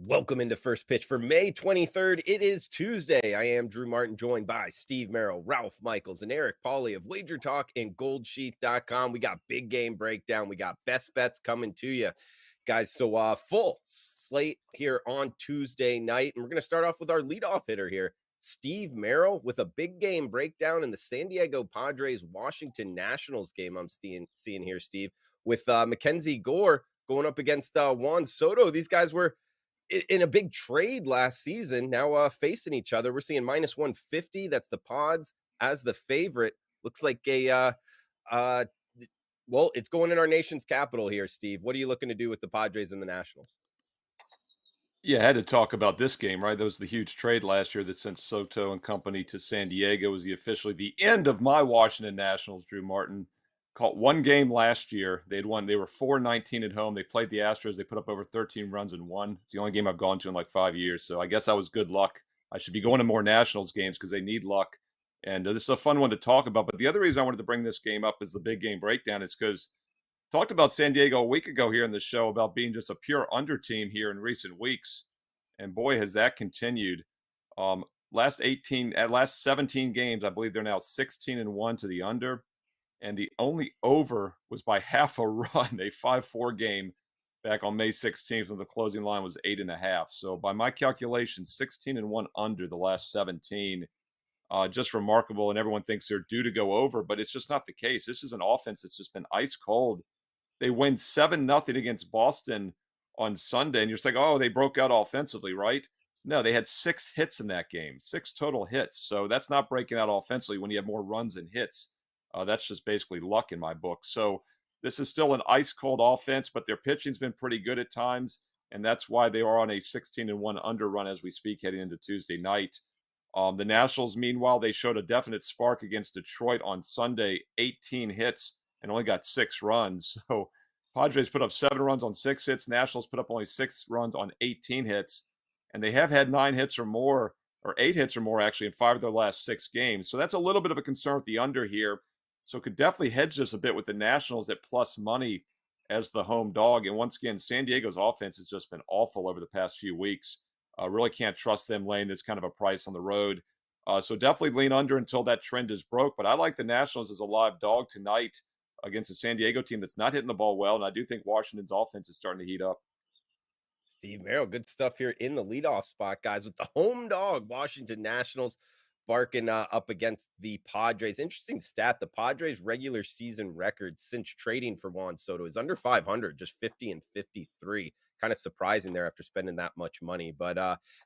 Welcome into First Pitch for May 23rd. It is Tuesday. I am Drew Martin, joined by Steve Merrill, Ralph Michaels, and Eric Pauly of WagerTalk and GoldSheet.com. We got big game breakdown. We got best bets coming to you, guys. So full slate here on Tuesday night. And we're going to start off with our leadoff hitter here, Steve Merrill, with a big game breakdown in the San Diego Padres Washington Nationals game I'm seeing here, Steve, with MacKenzie Gore going up against Juan Soto. These guys were in a big trade last season, now facing each other. We're seeing minus 150. That's the Pods as the favorite. Looks like well, it's going in our nation's capital here, Steve. What are you looking to do with the Padres and the Nationals? Yeah, I had to talk about this game, right? That was the huge trade last year that sent Soto and company to San Diego. It was officially the end of my Washington Nationals. Drew Martin caught one game last year. They were 4-19 at home. They played the Astros. They put up over 13 runs and won. It's the only game I've gone to in like 5 years. So I guess I was good luck. I should be going to more Nationals games because they need luck. And this is a fun one to talk about. But the other reason I wanted to bring this game up is the big game breakdown is because talked about San Diego a week ago here in the show about being just a pure under team here in recent weeks. And boy, has that continued. Last 17 games, I believe they're now 16-1 to the under. And the only over was by half a run, a 5-4 game back on May 16th when the closing line was 8.5. So by my calculation, 16-1 under the last 17. Just remarkable. And everyone thinks they're due to go over, but it's just not the case. This is an offense that's just been ice cold. They win 7-0 against Boston on Sunday, and you're just like, oh, they broke out offensively, right? No, they had 6 hits in that game, 6 total hits. So that's not breaking out offensively when you have more runs and hits. That's just basically luck in my book. So this is still an ice-cold offense, but their pitching's been pretty good at times, and that's why they are on a 16-1 under run as we speak heading into Tuesday night. The Nationals, meanwhile, they showed a definite spark against Detroit on Sunday, 18 hits and only got 6 runs. So Padres put up 7 runs on 6 hits. Nationals put up only 6 runs on 18 hits. And they have had 9 hits or more, or 8 hits or more, actually, in 5 of their last 6 games. So that's a little bit of a concern with the under here. So could definitely hedge this a bit with the Nationals at plus money as the home dog. And once again, San Diego's offense has just been awful over the past few weeks. Really can't trust them laying this kind of a price on the road. So definitely lean under until that trend is broke. But I like the Nationals as a live dog tonight against a San Diego team that's not hitting the ball well. And I do think Washington's offense is starting to heat up. Steve Merrill, good stuff here in the leadoff spot, guys, with the home dog, Washington Nationals, barking up against the Padres. Interesting stat, the Padres' regular season record since trading for Juan Soto is under 500, just 50-53. Kind of surprising there after spending that much money. But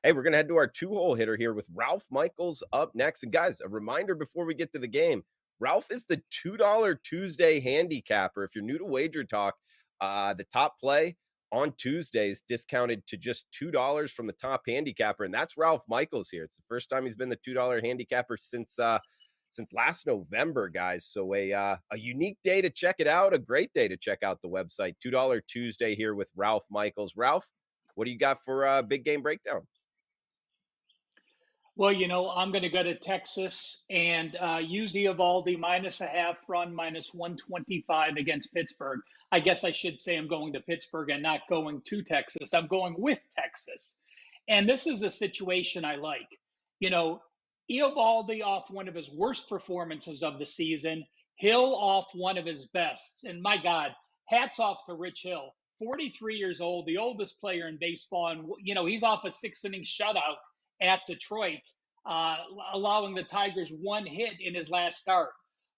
hey, we're going to head to our 2-hole hitter here with Ralph Michaels up next. And guys, a reminder before we get to the game, Ralph is the $2 Tuesday handicapper. If you're new to Wager Talk, the top play on Tuesdays discounted to just $2 from the top handicapper, and that's Ralph Michaels here. It's the first time he's been the $2 handicapper since last November, guys. So a unique day to check it out, a great day to check out the website. $2 Tuesday here with Ralph Michaels. Ralph, what do you got for a big game breakdown? Well, I'm going to go to Texas and use the Eovaldi -0.5 run, -125 against Pittsburgh. I guess I should say I'm going to Pittsburgh and not going to Texas. I'm going with Texas. And this is a situation I like. Eovaldi off one of his worst performances of the season, Hill off one of his bests. And my God, hats off to Rich Hill, 43 years old, the oldest player in baseball. And, he's off a 6-inning shutout at Detroit, allowing the Tigers 1 hit in his last start.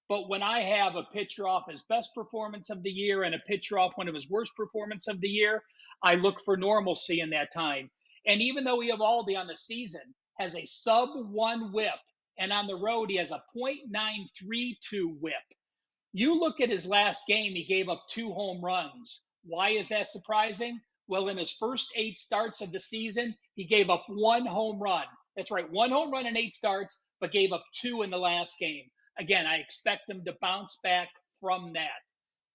But when I have a pitcher off his best performance of the year and a pitcher off one of his worst performance of the year, I look for normalcy in that time. And even though Eovaldi on the season has a sub-1 whip, and on the road he has a .932 whip, you look at his last game, he gave up 2 home runs. Why is that surprising? Well, in his first 8 starts of the season, he gave up 1 home run. That's right, 1 home run in 8 starts, but gave up 2 in the last game. Again, I expect him to bounce back from that.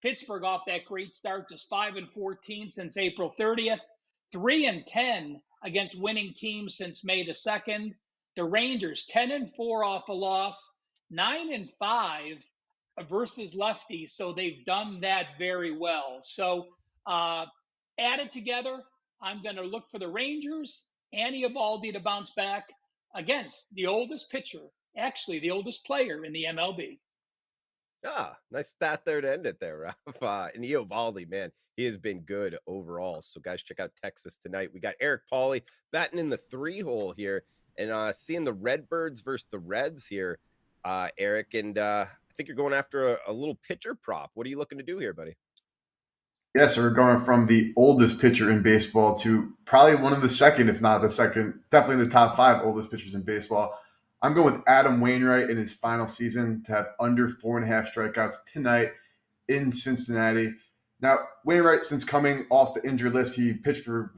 Pittsburgh off that great start, just 5-14 since April 30th, 3-10 against winning teams since May the 2nd. The Rangers 10-4 off a loss, 9-5 versus lefties. So they've done that very well. So added together, I'm going to look for the Rangers and Eovaldi to bounce back against the oldest pitcher, actually the oldest player in the MLB. Ah, nice stat there to end it there, Ralph. And Eovaldi, man, he has been good overall. So, guys, check out Texas tonight. We got Eric Pauly batting in the 3-hole here and seeing the Redbirds versus the Reds here, Eric. And I think you're going after a little pitcher prop. What are you looking to do here, buddy? Yeah, so we're going from the oldest pitcher in baseball to probably one of the second, if not the second, definitely the top 5 oldest pitchers in baseball. I'm going with Adam Wainwright in his final season to have under 4.5 strikeouts tonight in Cincinnati. Now, Wainwright, since coming off the injured list, he pitched for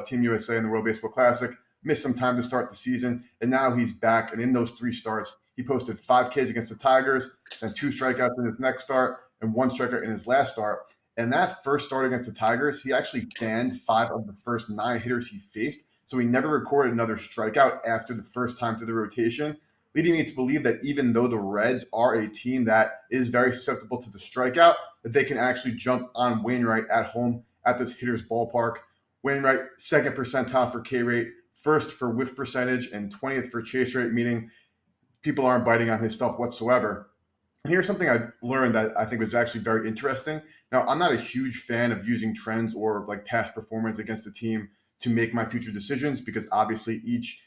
Team USA in the World Baseball Classic, missed some time to start the season, and now he's back. And in those 3 starts, he posted 5 Ks against the Tigers, and 2 strikeouts in his next start, and 1 strikeout in his last start. And that first start against the Tigers, he actually fanned 5 of the first 9 hitters he faced. So he never recorded another strikeout after the first time through the rotation, leading me to believe that even though the Reds are a team that is very susceptible to the strikeout, that they can actually jump on Wainwright at home at this hitter's ballpark. Wainwright, 2nd percentile for K rate, 1st for whiff percentage, and 20th for chase rate, meaning people aren't biting on his stuff whatsoever. And here's something I learned that I think was actually very interesting. Now, I'm not a huge fan of using trends or like past performance against the team to make my future decisions, because obviously each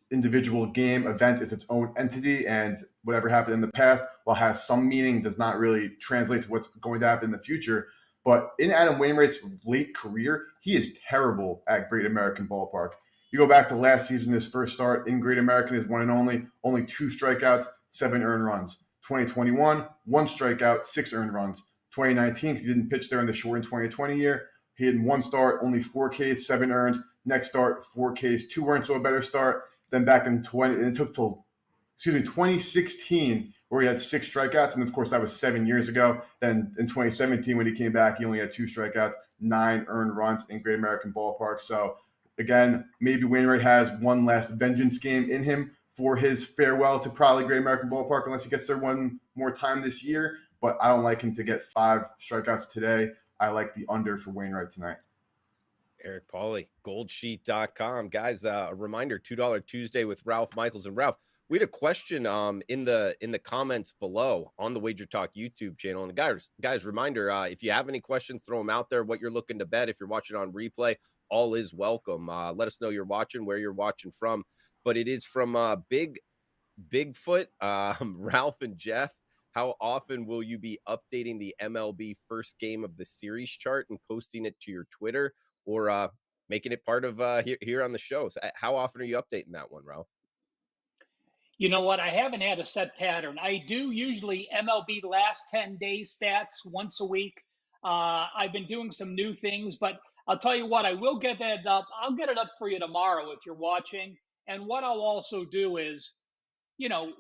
individual game event is its own entity, and whatever happened in the past, while has some meaning, does not really translate to what's going to happen in the future. But in Adam Wainwright's late career, he is terrible at Great American Ballpark. You go back to last season, his first start in Great American, is one and only 2 strikeouts, 7 earned runs. 2021, 1 strikeout, 6 earned runs. 2019, because he didn't pitch there in the shortened 2020 year, he had 1 start, only 4 Ks, 7 earned. Next start, 4 Ks, 2 earned, so a better start. Then back in 2016, where he had 6 strikeouts, and of course that was 7 years ago. Then in 2017, when he came back, he only had 2 strikeouts, 9 earned runs in Great American Ballpark. So again, maybe Wainwright has one last vengeance game in him for his farewell to probably Great American Ballpark, unless he gets there one more time this year. But I don't like him to get 5 strikeouts today. I like the under for Wainwright tonight. Eric Pauly, goldsheet.com. Guys, a reminder, $2 Tuesday with Ralph Michaels. And Ralph, we had a question in the comments below on the Wager Talk YouTube channel. And guys, reminder, if you have any questions, throw them out there, what you're looking to bet. If you're watching on replay, all is welcome. Let us know you're watching, where you're watching from. But it is from Bigfoot, Ralph and Jeff. How often will you be updating the MLB first game of the series chart and posting it to your Twitter, or making it part of here on the show? So how often are you updating that one, Ralph? You know what? I haven't had a set pattern. I do usually MLB last 10 days stats once a week. I've been doing some new things, but I'll tell you what, I will get that up. I'll get it up for you tomorrow if you're watching. And what I'll also do is,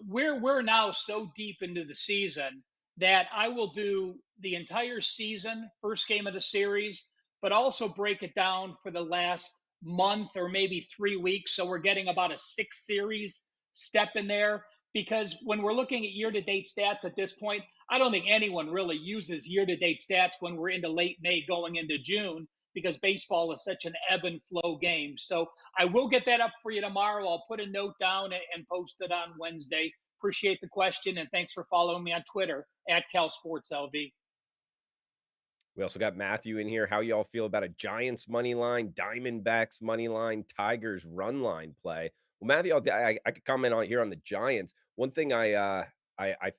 we're now so deep into the season that I will do the entire season, first game of the series, but also break it down for the last month or maybe 3 weeks. So we're getting about a 6 series step in there. Because when we're looking at year to date stats at this point, I don't think anyone really uses year to date stats when we're into late May going into June, because baseball is such an ebb and flow game. So I will get that up for you tomorrow. I'll put a note down and post it on Wednesday. Appreciate the question, and thanks for following me on Twitter at CalSportsLV. We also got Matthew in here. How y'all feel about a Giants money line, Diamondbacks money line, Tigers run line play? Well, Matthew, I could comment on here on the Giants. One thing I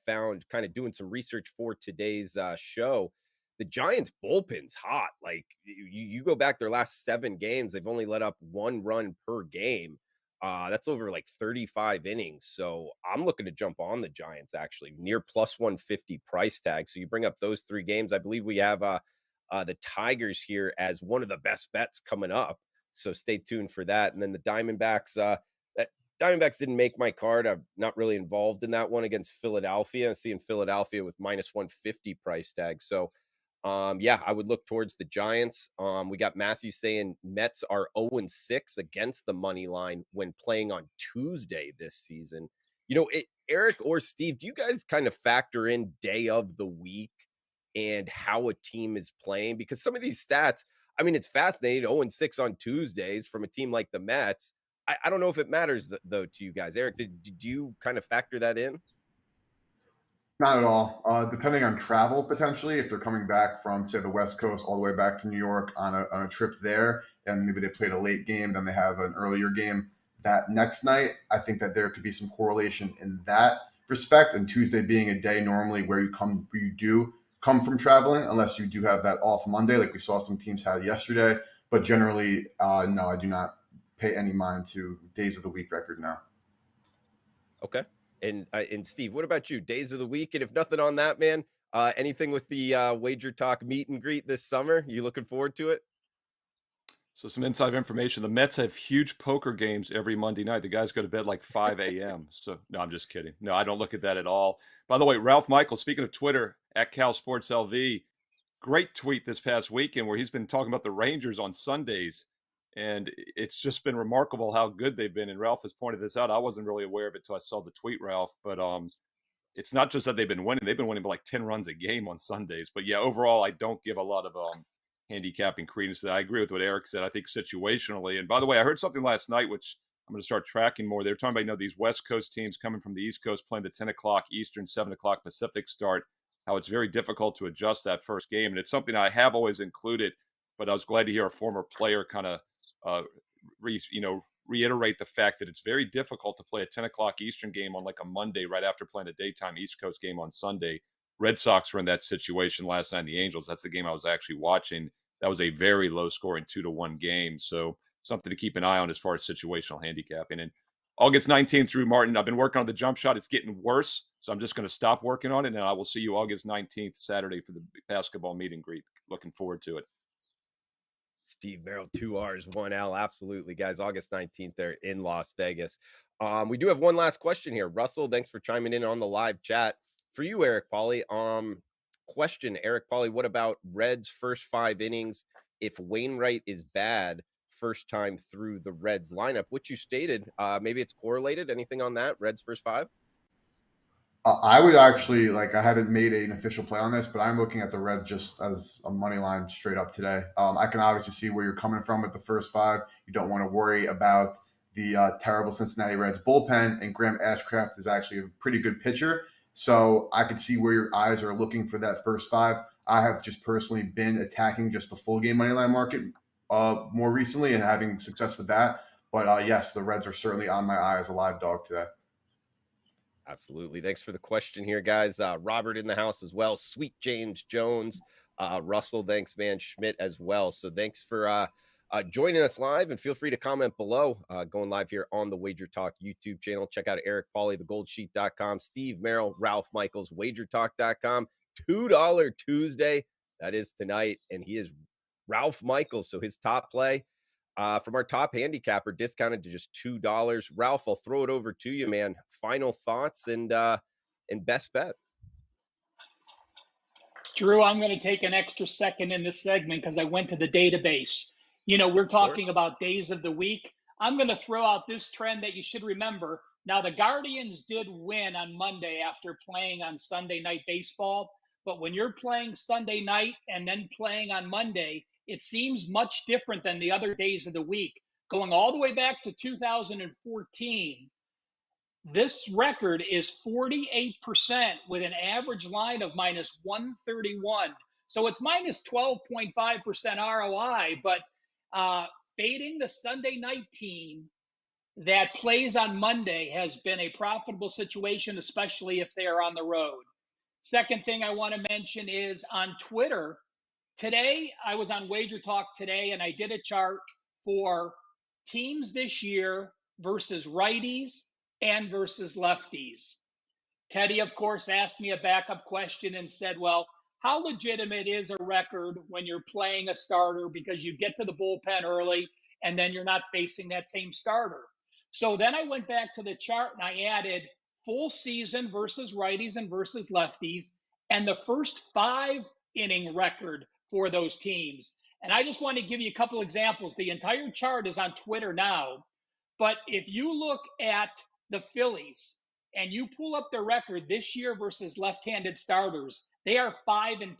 found kind of doing some research for today's show, the Giants bullpen's hot. Like you go back their last 7 games, they've only let up 1 run per game. That's over like 35 innings. So I'm looking to jump on the Giants, actually near plus 150 price tag. So you bring up those 3 games. I believe we have the Tigers here as one of the best bets coming up. So stay tuned for that. And then the Diamondbacks, Diamondbacks didn't make my card. I'm not really involved in that one against Philadelphia. Seeing Philadelphia with minus 150 price tag. So yeah, I would look towards the Giants. We got Matthew saying Mets are 0-6 against the money line when playing on Tuesday this season. Eric or Steve, do you guys kind of factor in day of the week and how a team is playing? Because some of these stats, I mean, it's fascinating. 0-6 on Tuesdays from a team like the Mets. I don't know if it matters though to you guys. Eric, did you kind of factor that in? Not at all. Depending on travel, potentially, if they're coming back from, say, the West Coast all the way back to New York on a trip there, and maybe they played a late game, then they have an earlier game that next night, I think that there could be some correlation in that respect. And Tuesday being a day normally where you do come from traveling, unless you do have that off Monday, like we saw some teams had yesterday. But generally, no, I do not pay any mind to days of the week record now. Okay. And Steve, what about you? Days of the week, and if nothing on that, man, anything with the Wager Talk meet and greet this summer? You looking forward to it? So some inside information. The Mets have huge poker games every Monday night. The guys go to bed like 5 a.m. So no, I'm just kidding. No, I don't look at that at all. By the way, Ralph Michaels, speaking of Twitter, at Cal Sports LV, great tweet this past weekend where he's been talking about the Rangers on Sundays. And it's just been remarkable how good they've been. And Ralph has pointed this out. I wasn't really aware of it until I saw the tweet, Ralph. But it's not just that they've been winning. They've been winning by like 10 runs a game on Sundays. But yeah, overall, I don't give a lot of handicapping credence to that. I agree with what Eric said. I think situationally. And by the way, I heard something last night, which I'm going to start tracking more. They're talking about, these West Coast teams coming from the East Coast playing the 10 o'clock Eastern, 7 o'clock Pacific start, how it's very difficult to adjust that first game. And it's something I have always included, but I was glad to hear a former player kind of, reiterate the fact that it's very difficult to play a 10 o'clock Eastern game on like a Monday right after playing a daytime East Coast game on Sunday. Red Sox were in that situation last night. The Angels, that's the game I was actually watching. That was a very low scoring 2-1 game. So something to keep an eye on as far as situational handicapping. And August 19th through Martin, I've been working on the jump shot. It's getting worse. So I'm just going to stop working on it. And I will see you August 19th, Saturday, for the basketball meet and greet. Looking forward to it. Steve Merrill, 2 R's, 1 L. Absolutely, guys. August 19th there in Las Vegas. We do have one last question here. Russell, thanks for chiming in on the live chat. For you, Eric Pauly. Question, Eric Pauly, what about Reds' first 5 innings? If Wainwright is bad first time through the Reds lineup, which you stated, maybe it's correlated. Anything on that? Reds' first 5? I would actually, I haven't made an official play on this, but I'm looking at the Reds just as a money line straight up today. I can obviously see where you're coming from with the first 5. You don't want to worry about the terrible Cincinnati Reds bullpen, and Graham Ashcraft is actually a pretty good pitcher. So I could see where your eyes are looking for that first 5. I have just personally been attacking just the full game money line market more recently and having success with that. But yes, the Reds are certainly on my eye as a live dog today. Absolutely. Thanks for the question here, guys. Robert in the house as well. Sweet James Jones. Russell, thanks, man. Schmidt as well. So thanks for joining us live, and feel free to comment below. Going live here on the Wager Talk YouTube channel. Check out Eric Pauly, thegoldsheet.com, Steve Merrill, Ralph Michaels, WagerTalk.com. $2 Tuesday. That is tonight. And he is Ralph Michaels. So his top play from our top handicapper, discounted to just $2. Ralph, I'll throw it over to you, man. Final thoughts and best bet. Drew, I'm going to take an extra second in this segment because I went to the database. We're talking about days of the week. I'm going to throw out this trend that you should remember. Now, the Guardians did win on Monday after playing on Sunday Night Baseball. But when you're playing Sunday night and then playing on Monday, it seems much different than the other days of the week. Going all the way back to 2014, this record is 48% with an average line of minus 131. So it's minus 12.5% ROI, but fading the Sunday night team that plays on Monday has been a profitable situation, especially if they are on the road. Second thing I want to mention is on Twitter. Today, I was on Wager Talk today, and I did a chart for teams this year versus righties and versus lefties. Teddy, of course, asked me a backup question and said, well, how legitimate is a record when you're playing a starter because you get to the bullpen early and then you're not facing that same starter? So then I went back to the chart and I added full season versus righties and versus lefties and the first 5 inning record for those teams. And I just want to give you a couple examples. The entire chart is on Twitter now. But if you look at the Phillies and you pull up their record this year versus left-handed starters, they are 5-10.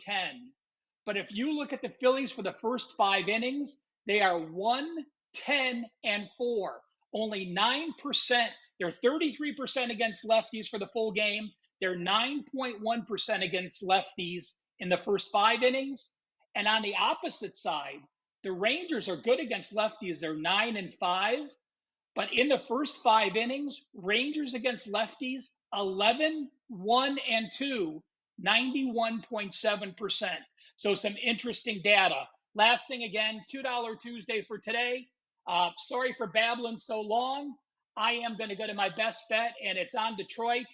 But if you look at the Phillies for the first 5 innings, they are 1-10-4. Only 9%. They're 33% against lefties for the full game. They're 9.1% against lefties in the first 5 innings. And on the opposite side, the Rangers are good against lefties. They're 9-5. But in the first 5 innings, Rangers against lefties, 11-1-2, 91.7%. So some interesting data. Last thing again, $2 Tuesday for today. Sorry for babbling so long. I am going to go to my best bet, and it's on Detroit.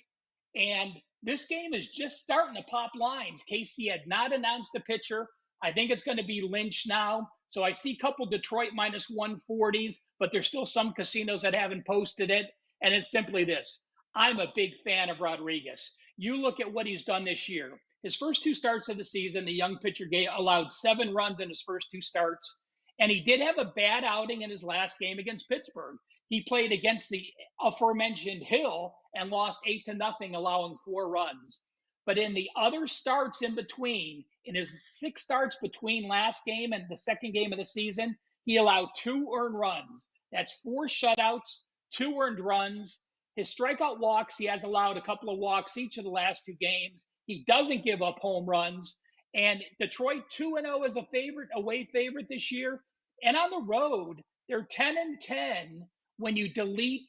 And this game is just starting to pop lines. Casey had not announced a pitcher. I think it's going to be Lynch now. So I see a couple Detroit minus 140s, but there's still some casinos that haven't posted it. And it's simply this. I'm a big fan of Rodriguez. You look at what he's done this year. His first 2 starts of the season, the young pitcher allowed 7 runs in his first 2 starts. And he did have a bad outing in his last game against Pittsburgh. He played against the aforementioned Hill and lost 8-0, allowing 4 runs. But in the other starts in between, in his 6 starts between last game and the second game of the season, he allowed 2 earned runs. That's 4 shutouts, 2 earned runs. His strikeout walks, he has allowed a couple of walks each of the last 2 games. He doesn't give up home runs. And Detroit 2-0 as a favorite, away favorite this year. And on the road, they're 10-10 when you delete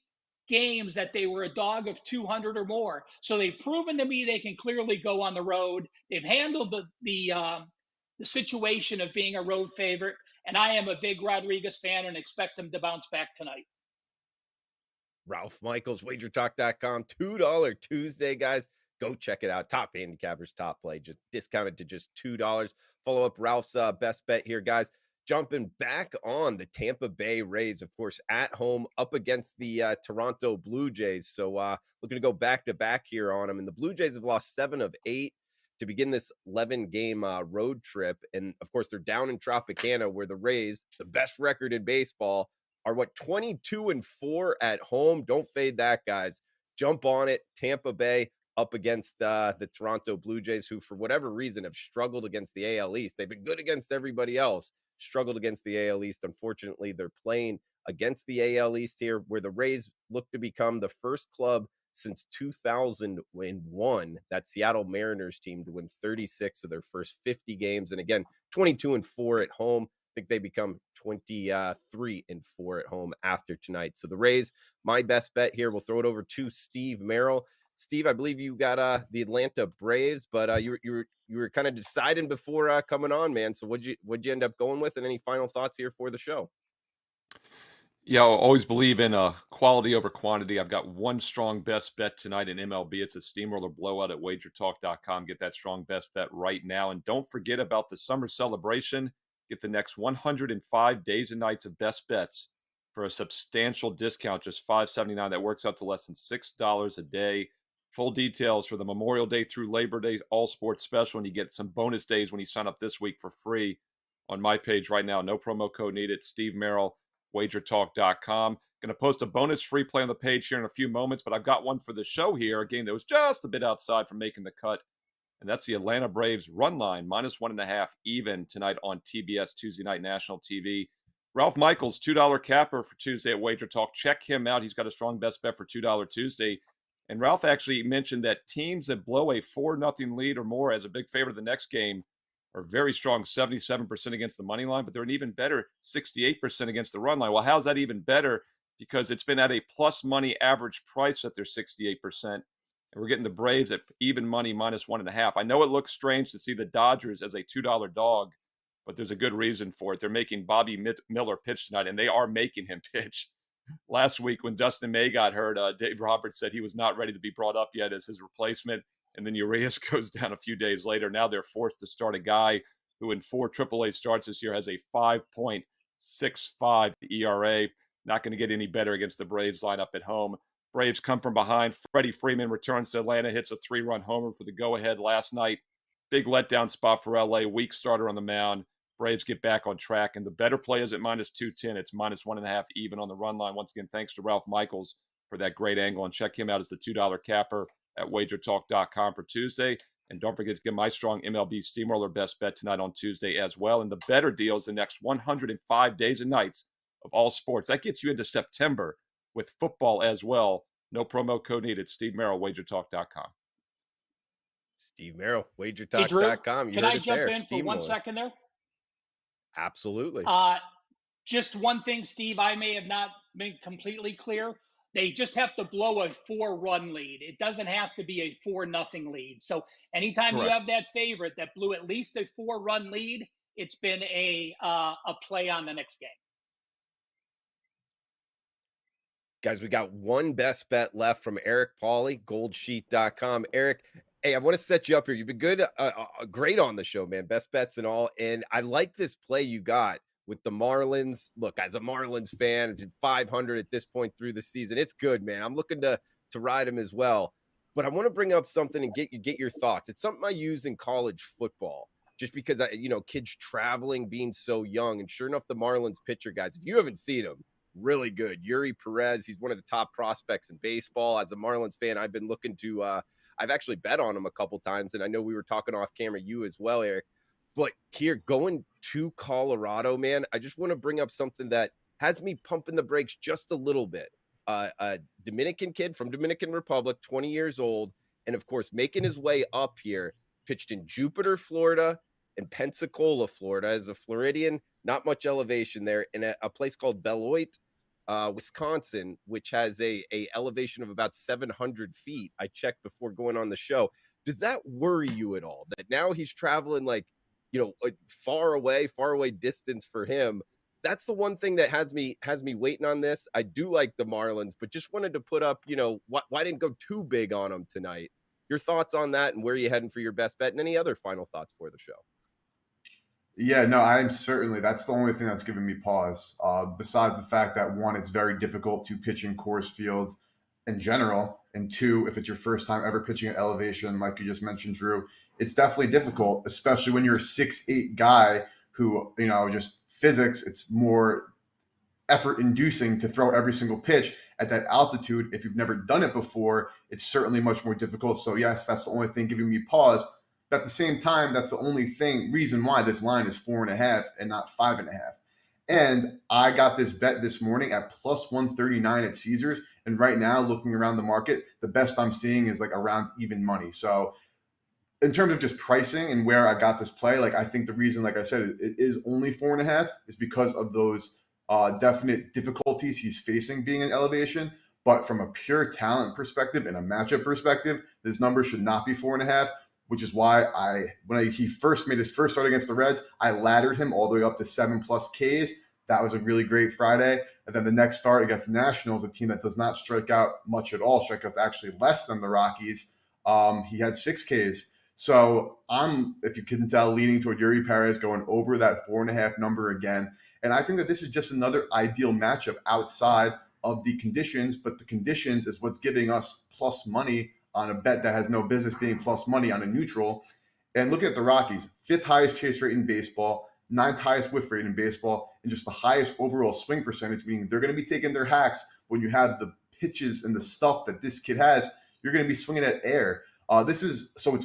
games that they were a dog of 200 or more. So they've proven to me they can clearly go on the road. They've handled the situation of being a road favorite. And I am a big Rodriguez fan and expect them to bounce back tonight. Ralph Michaels, WagerTalk.com, $2 Tuesday, guys. Go check it out. Top handicappers, top play, just discounted to just $2. Follow up Ralph's best bet here, guys. Jumping back on the Tampa Bay Rays, of course, at home up against the Toronto Blue Jays. So looking to go back-to-back here on them. And the Blue Jays have lost 7 of 8 to begin this 11-game road trip. And, of course, they're down in Tropicana where the Rays, the best record in baseball, are 22-4 at home. Don't fade that, guys. Jump on it. Tampa Bay up against the Toronto Blue Jays, who, for whatever reason, have struggled against the AL East. They've been good against everybody else, struggled against the AL East. Unfortunately, they're playing against the AL East here, where the Rays look to become the first club since 2001, that Seattle Mariners team, to win 36 of their first 50 games. And again, 22-4 at home. I think they become 23-4 at home after tonight. So the Rays, my best bet here. We'll throw it over to Steve Merrill. Steve, I believe you got the Atlanta Braves, but you were kind of deciding before coming on, man. So what'd you end up going with, and any final thoughts here for the show? Yeah, I'll always believe in quality over quantity. I've got one strong best bet tonight in MLB. It's a steamroller blowout at WagerTalk.com. Get that strong best bet right now, and don't forget about the summer celebration. Get the next 105 days and nights of best bets for a substantial discount, just $5.79. That works out to less than $6 a day. Full details for the Memorial Day through Labor Day all sports special, and you get some bonus days when you sign up this week for free on my page right now. No promo code needed. Steve Merrill, WagerTalk.com. Going to post a bonus free play on the page here in a few moments, but I've got one for the show here, a game that was just a bit outside from making the cut, and that's the Atlanta Braves run line, -1.5 even tonight on TBS Tuesday Night National TV. Ralph Michaels, $2 capper for Tuesday at Wager Talk. Check him out. He's got a strong best bet for $2 Tuesday. And Ralph actually mentioned that teams that blow a 4-0 lead or more as a big favorite of the next game are very strong, 77% against the money line, but they're an even better 68% against the run line. Well, how's that even better? Because it's been at a plus money average price at their 68%. And we're getting the Braves at even money -1.5. I know it looks strange to see the Dodgers as a $2 dog, but there's a good reason for it. They're making Bobby Miller pitch tonight, and they are making him pitch. Last week when Dustin May got hurt, Dave Roberts said he was not ready to be brought up yet as his replacement. And then Urias goes down a few days later. Now they're forced to start a guy who in 4 AAA starts this year has a 5.65 ERA. Not going to get any better against the Braves lineup at home. Braves come from behind. Freddie Freeman returns to Atlanta, hits a 3-run homer for the go-ahead last night. Big letdown spot for LA. Weak starter on the mound. Braves get back on track, and the better play is at -210. It's -1.5 even on the run line. Once again, thanks to Ralph Michaels for that great angle, and check him out as the $2 capper at WagerTalk.com for Tuesday. And don't forget to get my strong MLB Steamroller best bet tonight on Tuesday as well. And the better deals the next 105 days and nights of all sports. That gets you into September with football as well. No promo code needed. Steve Merrill, WagerTalk.com. Steve Merrill, Hey, Drew, WagerTalk.com. You can heard I it jump there. in for 1 Steamroller. second there? Absolutely. Just one thing, Steve, I may have not been completely clear. They just have to blow a 4-run lead. It doesn't have to be a 4-0 lead. So anytime you Correct. have that favorite that blew at least a 4-run lead, it's been a play on the next game. Guys, we got one best bet left from Eric Pauly, goldsheet.com. Eric, hey, I want to set you up here. You've been good, great on the show, man. Best bets and all. And I like this play you got with the Marlins. Look, as a Marlins fan, it's 500 at this point through the season. It's good, man. I'm looking to ride him as well. But I want to bring up something and get your thoughts. It's something I use in college football just because, kids traveling, being so young. And sure enough, the Marlins pitcher, guys, if you haven't seen him, really good. Yuri Perez, he's one of the top prospects in baseball. As a Marlins fan, I've been looking to I've actually bet on him a couple times, and I know we were talking off camera, you as well, Eric. But here, going to Colorado, man, I just want to bring up something that has me pumping the brakes just a little bit. A Dominican kid from Dominican Republic, 20 years old, and of course, making his way up here, pitched in Jupiter, Florida, and Pensacola, Florida, as a Floridian. Not much elevation there, in a place called Beloit, Wisconsin, which has a elevation of about 700 feet. I checked before going on the show. Does that worry you at all that now he's traveling far away distance for him? That's the one thing that has me waiting on this. I do like the Marlins, but just wanted to put up, why didn't go too big on them tonight? Your thoughts on that, and where are you heading for your best bet, and any other final thoughts for the show? Yeah, no, I'm certainly, that's the only thing that's giving me pause. Besides the fact that, one, it's very difficult to pitch in Coors Field in general, and two, if it's your first time ever pitching at elevation, like you just mentioned, Drew, it's definitely difficult, especially when you're a 6'8" guy who, just physics, it's more effort inducing to throw every single pitch at that altitude. If you've never done it before, it's certainly much more difficult. So yes, that's the only thing giving me pause. But at the same time, that's the only reason why this line is 4.5 and not 5.5. And I got this bet this morning at plus 139 at Caesars. And right now, looking around the market, the best I'm seeing is like around even money. So in terms of just pricing and where I got this play, I think the reason, like I said, it is only 4.5 is because of those definite difficulties he's facing being in elevation. But from a pure talent perspective and a matchup perspective, this number should not be 4.5, which is why he first made his first start against the Reds, I laddered him all the way up to 7+ Ks. That was a really great Friday. And then the next start against the Nationals, a team that does not strike out much at all, strikeouts actually less than the Rockies, he had 6 Ks. So I'm, if you can tell, leaning toward Yuri Perez going over that 4.5 number again. And I think that this is just another ideal matchup outside of the conditions, but the conditions is what's giving us plus money on a bet that has no business being plus money on a neutral. And looking at the Rockies, 5th highest chase rate in baseball, 9th highest whiff rate in baseball, and just the highest overall swing percentage, meaning they're going to be taking their hacks when you have the pitches and the stuff that this kid has. You're going to be swinging at air. It's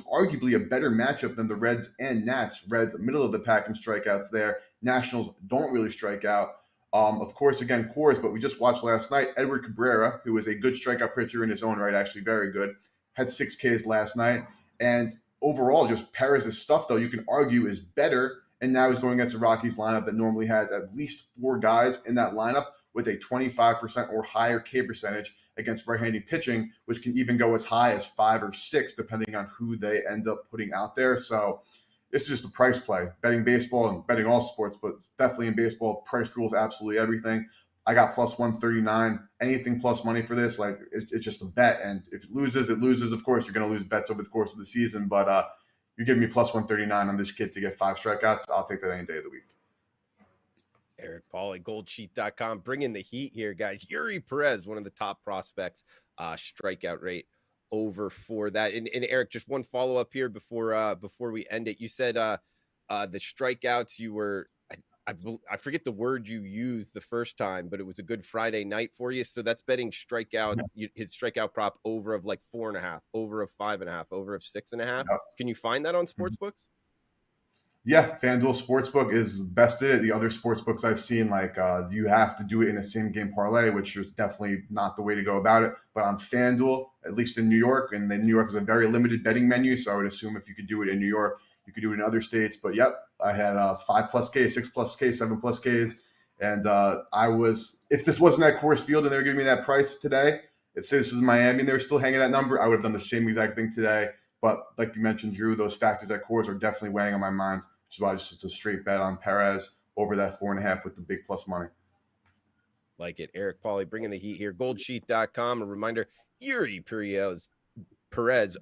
arguably a better matchup than the Reds and Nats. Reds, middle of the pack in strikeouts there. Nationals don't really strike out. Of course, again, Coors, but we just watched last night, Edward Cabrera, who is a good strikeout pitcher in his own right, actually very good, had 6 Ks last night. And overall, just Perez's stuff, though, you can argue is better. And now he's going against the Rockies lineup that normally has at least 4 guys in that lineup with a 25% or higher K percentage against right-handed pitching, which can even go as high as 5 or 6, depending on who they end up putting out there. So it's just a price play. Betting baseball and betting all sports, but definitely in baseball, price rules absolutely everything. I got plus 139. Anything plus money for this, it's just a bet. And if it loses, it loses. Of course, you're going to lose bets over the course of the season, but you're giving me plus 139 on this kid to get 5 strikeouts. I'll take that any day of the week. Eric Pauly, goldsheet.com, bringing the heat here, guys. Yuri Perez, one of the top prospects, strikeout rate over for that. And Eric, just one follow-up here before we end it. You said the strikeouts, you were, I forget the word you used the first time, but it was a good Friday night for you. So that's betting strikeout, his strikeout prop over of like 4.5, over of 5.5, over of 6.5. Yep. Can you find that on sportsbooks? Yeah, FanDuel Sportsbook is best at it. The other sportsbooks I've seen, like you have to do it in a same game parlay, which is definitely not the way to go about it. But on FanDuel, at least in New York, and then New York is a very limited betting menu, so I would assume if you could do it in New York, you could do it in other states. But yep, I had 5+ Ks, 6+ Ks, 7+ Ks, and I was, if this wasn't at Coors Field and they were giving me that price today, it says this was Miami and they were still hanging that number, I would have done the same exact thing today. But like you mentioned, Drew, those factors at Coors are definitely weighing on my mind, which is why it's just a straight bet on Perez over that 4.5 with the big plus money. Like it. Eric Pauly bringing the heat here. Goldsheet.com. A reminder, Yuri Perez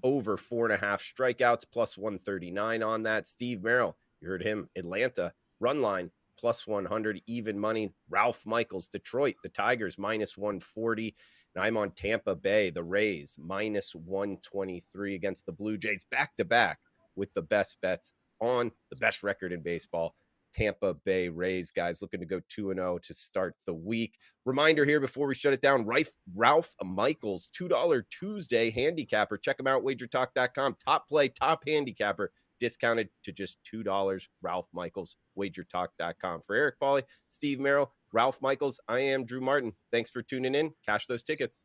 over 4.5 strikeouts, plus 139 on that. Steve Merrill, you heard him. Atlanta, run line, plus 100, even money. Ralph Michaels, Detroit, the Tigers, minus 140. And I'm on Tampa Bay, the Rays, minus 123 against the Blue Jays, back-to-back with the best bets on the best record in baseball. Tampa Bay Rays, guys, looking to go 2-0 to start the week. Reminder here before we shut it down, Ralph Michaels, $2 Tuesday handicapper. Check him out, WagerTalk.com. Top play, top handicapper, discounted to just $2. Ralph Michaels, WagerTalk.com. For Eric Pauly, Steve Merrill, Ralph Michaels, I am Drew Martin. Thanks for tuning in. Cash those tickets.